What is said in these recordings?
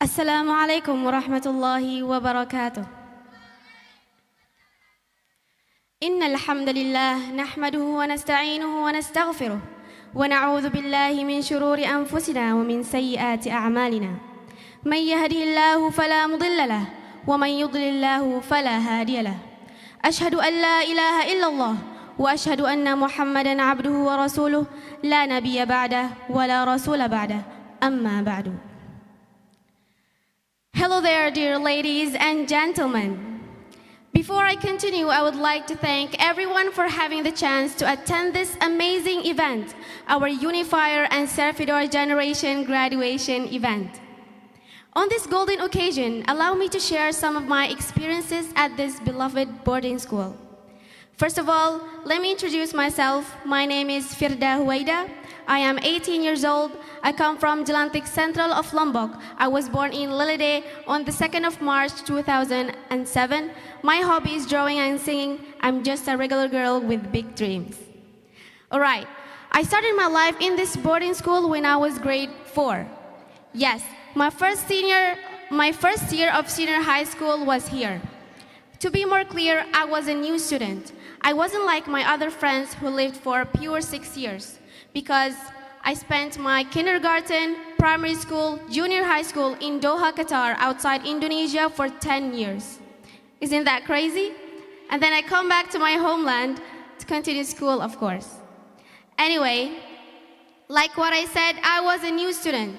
السلام عليكم ورحمة الله وبركاته. إن الحمد لله نحمده ونستعينه ونستغفره ونعوذ بالله من شرور أنفسنا ومن سيئات أعمالنا. من يهده الله فلا مضل له ومن يضلل الله فلا هادي له. أشهد أن لا إله إلا الله وأشهد أن محمدا عبده ورسوله لا نبي بعده ولا رسول بعده. أما بعد. Hello there, dear ladies and gentlemen. Before I continue, I would like to thank everyone for having the chance to attend this amazing event, our Unifier and Servidor Generation graduation event. On this golden occasion, allow me to share some of my experiences at this beloved boarding school. First of all, let me introduce myself. My name is Firda Huwaida. I am 18 years old. I come from Jelantik Central of Lombok. I was born in Lelede on the 2nd of March 2007. My hobby is drawing and singing. I'm just a regular girl with big dreams. Alright, I started my life in this boarding school when I was grade 4. Yes, my first year of senior high school was here. To be more clear, I was a new student. I wasn't like my other friends who lived for pure 6 years, because I spent my kindergarten, primary school, junior high school in Doha, Qatar, outside Indonesia for 10 years. Isn't that crazy? And then I come back to my homeland to continue school, of course. Anyway, like what I said, I was a new student.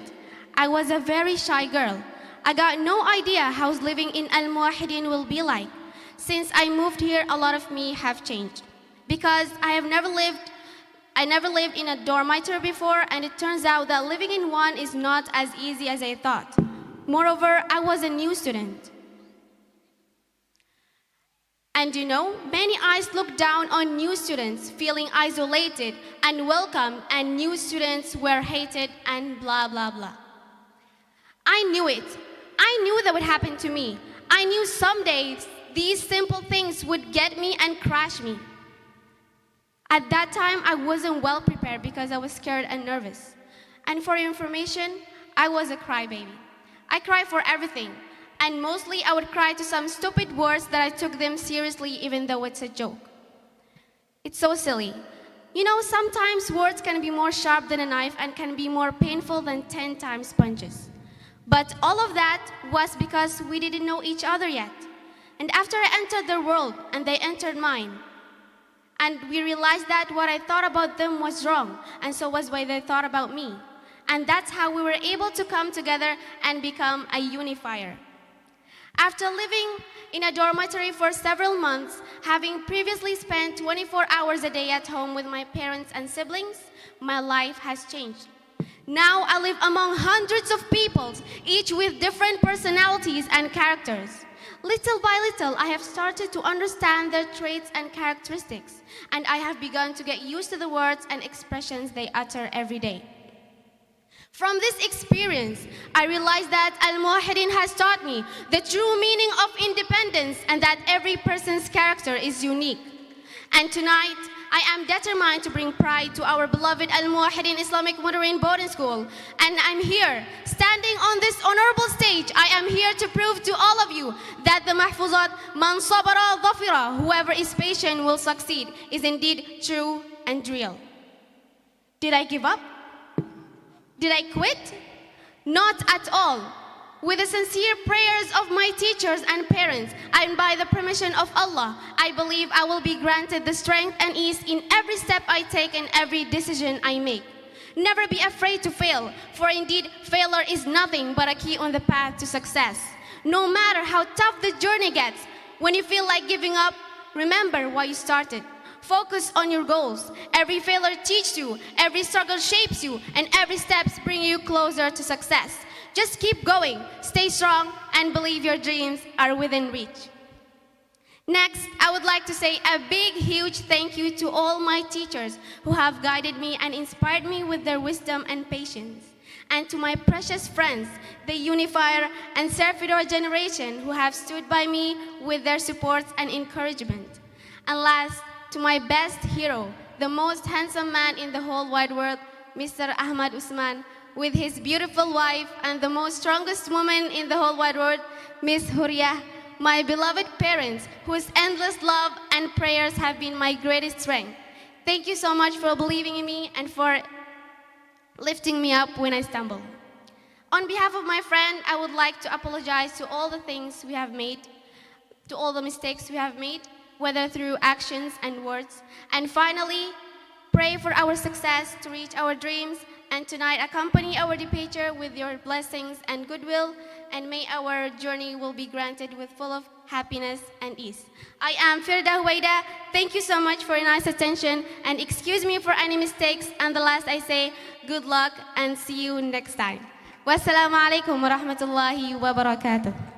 I was a very shy girl. I got no idea how living in Al-Muwahhidin will be like. Since I moved here, a lot of me have changed. Because I never lived in a dormitory before, and it turns out that living in one is not as easy as I thought. Moreover, I was a new student. And you know, many eyes look down on new students, feeling isolated and welcome, and new students were hated and blah, blah, blah. I knew it. I knew that would happen to me. I knew someday these simple things would get me and crush me. At that time, I wasn't well prepared because I was scared and nervous. And for your information, I was a crybaby. I cry for everything. And mostly I would cry to some stupid words that I took them seriously even though it's a joke. It's so silly. You know, sometimes words can be more sharp than a knife and can be more painful than 10 times punches. But all of that was because we didn't know each other yet. And after I entered their world and they entered mine, and we realized that what I thought about them was wrong, and so was what they thought about me. And that's how we were able to come together and become a unifier. After living in a dormitory for several months, having previously spent 24 hours a day at home with my parents and siblings, my life has changed. Now I live among hundreds of people, each with different personalities and characters. Little by little, I have started to understand their traits and characteristics, and I have begun to get used to the words and expressions they utter every day. From this experience, I realized that Al-Muwahhidin has taught me the true meaning of independence and that every person's character is unique. And tonight, I am determined to bring pride to our beloved Al-Muwahhidin Islamic Modern Boarding School. And I'm here, standing on this honorable stage, I am here to prove to all of you that the Mahfuzat, Man Sabara Dhafira, whoever is patient will succeed, is indeed true and real. Did I give up? Did I quit? Not at all. With the sincere prayers of my teachers and parents, and by the permission of Allah, I believe I will be granted the strength and ease in every step I take and every decision I make. Never be afraid to fail, for indeed failure is nothing but a key on the path to success. No matter how tough the journey gets, when you feel like giving up, remember why you started. Focus on your goals. Every failure teaches you, every struggle shapes you, and every step brings you closer to success. Just keep going, stay strong, and believe your dreams are within reach. Next, I would like to say a big, huge thank you to all my teachers who have guided me and inspired me with their wisdom and patience. And to my precious friends, the Unifier and Servidor Generation, who have stood by me with their support and encouragement. And last, to my best hero, the most handsome man in the whole wide world, Mr. Ahmad Usman, with his beautiful wife and the most strongest woman in the whole wide world, Miss Huria, my beloved parents, whose endless love and prayers have been my greatest strength. Thank you so much for believing in me and for lifting me up when I stumble. On behalf of my friend, I would like to apologize to all the things we have made, to all the mistakes we have made, whether through actions and words. And finally, pray for our success to reach our dreams, and tonight accompany our departure with your blessings and goodwill, and may our journey will be granted with full of happiness and ease. I am Firda Huwaida. Thank you so much for your nice attention, and excuse me for any mistakes. And the last I say, good luck and see you next time. Wassalamu alaikum wa rahmatullahi wa barakatuh.